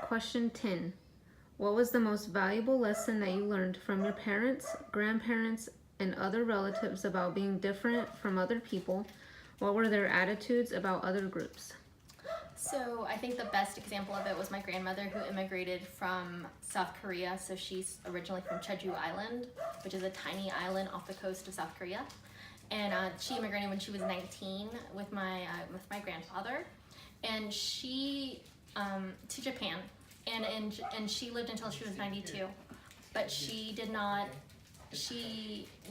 Question 10. What was the most valuable lesson that you learned from your parents, grandparents, and other relatives about being different from other people? What were their attitudes about other groups? So I think the best example of it was my grandmother, who immigrated from South Korea. So she's originally from Jeju Island, which is a tiny island off the coast of South Korea. And she immigrated when she was 19 with my grandfather, and she to Japan, and she lived until she was 92. But she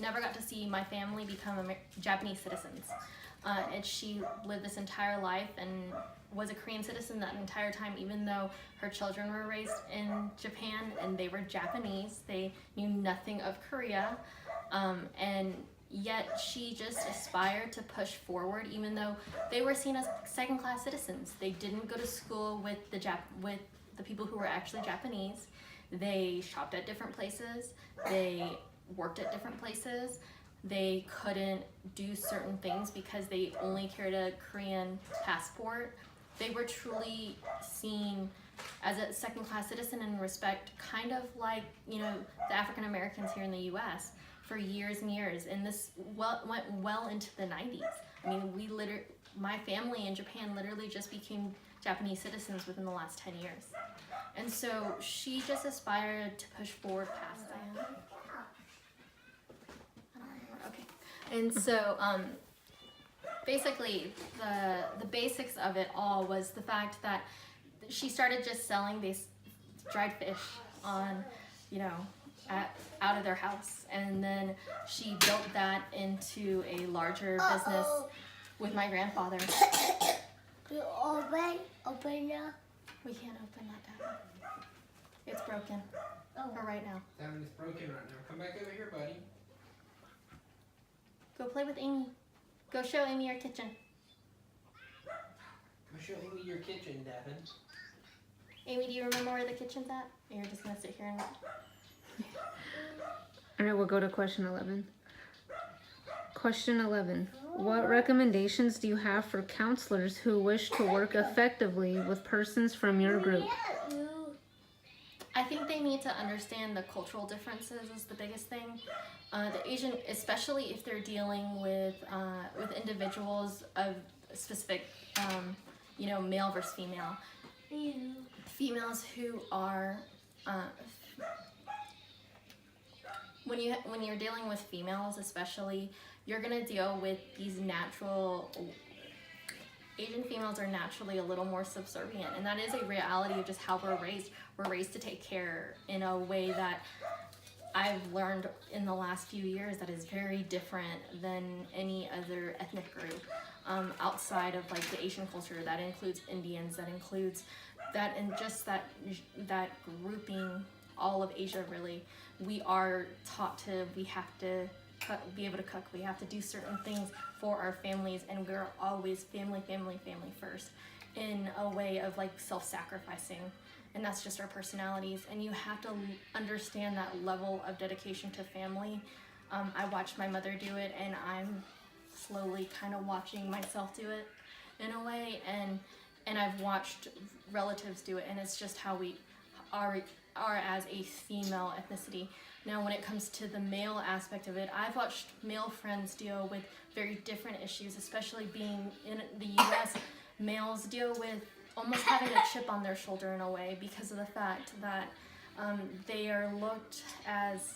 never got to see my family become Japanese citizens. And she lived this entire life and was a Korean citizen that entire time, even though her children were raised in Japan and they were Japanese. They knew nothing of Korea, and yet she just aspired to push forward, even though they were seen as second-class citizens. They didn't go to school with the people who were actually Japanese. They shopped at different places. They worked at different places. They couldn't do certain things because they only carried a Korean passport. They were truly seen as a second-class citizen and respect, kind of like, the African Americans here in the U.S. for years and years. And this went well into the 90s. I mean, my family in Japan literally just became Japanese citizens within the last 10 years. And so she just aspired to push forward past that. And so basically the basics of it all was the fact that she started just selling these dried fish on, out of their house. And then she built that into a larger business with my grandfather. Open now. We can't open that down. It's broken for right now. That one is broken right now. Come back over here, buddy. Go play with Amy. Go show Amy your kitchen. Go show Amy your kitchen, Devin. Amy, do you remember where the kitchen's at? Or you're just gonna sit here and... All right, we'll go to question 11. Question 11. What recommendations do you have for counselors who wish to work effectively with persons from your group? I think they need to understand the cultural differences is the biggest thing. The Asian, especially if they're dealing with individuals of specific, male versus female. Females who are, when you're dealing with females especially, you're gonna deal with these Asian females are naturally a little more subservient, and that is a reality of just how we're raised. We're raised to take care in a way that I've learned in the last few years that is very different than any other ethnic group outside of like the Asian culture. That includes Indians, that includes that, and just that grouping, all of Asia really. We are taught we have to be able to cook. We have to do certain things for our families, and we're always family first in a way of like self-sacrificing, and that's just our personalities. And you have to understand that level of dedication to family. I watched my mother do it, and I'm slowly kind of watching myself do it in a way, and I've watched relatives do it, and it's just how we are as a female ethnicity. Now, when it comes to the male aspect of it, I've watched male friends deal with very different issues, especially being in the U.S. Males deal with almost having a chip on their shoulder in a way because of the fact that they are looked as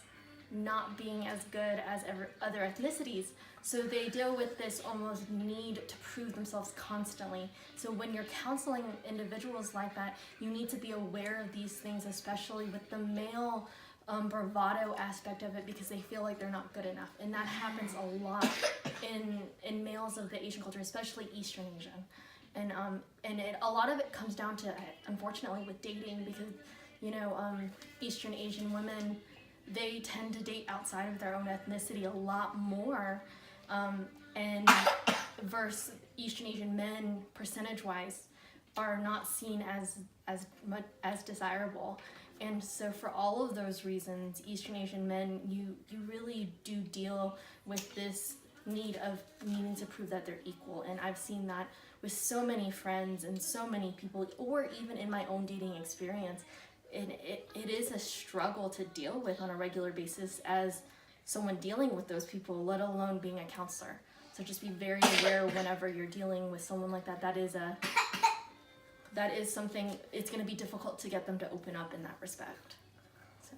not being as good as other ethnicities. So they deal with this almost need to prove themselves constantly. So when you're counseling individuals like that, you need to be aware of these things, especially with the male bravado aspect of it, because they feel like they're not good enough. And that happens a lot in males of the Asian culture, especially Eastern Asian. And a lot of it comes down to, unfortunately, with dating, because Eastern Asian women, they tend to date outside of their own ethnicity a lot more, and versus Eastern Asian men, percentage-wise, are not seen as desirable. And so for all of those reasons, Eastern Asian men, you really do deal with this need of needing to prove that they're equal. And I've seen that with so many friends and so many people, or even in my own dating experience, and it is a struggle to deal with on a regular basis as someone dealing with those people, let alone being a counselor. So just be very aware whenever you're dealing with someone like that. That is something, it's going to be difficult to get them to open up in that respect. So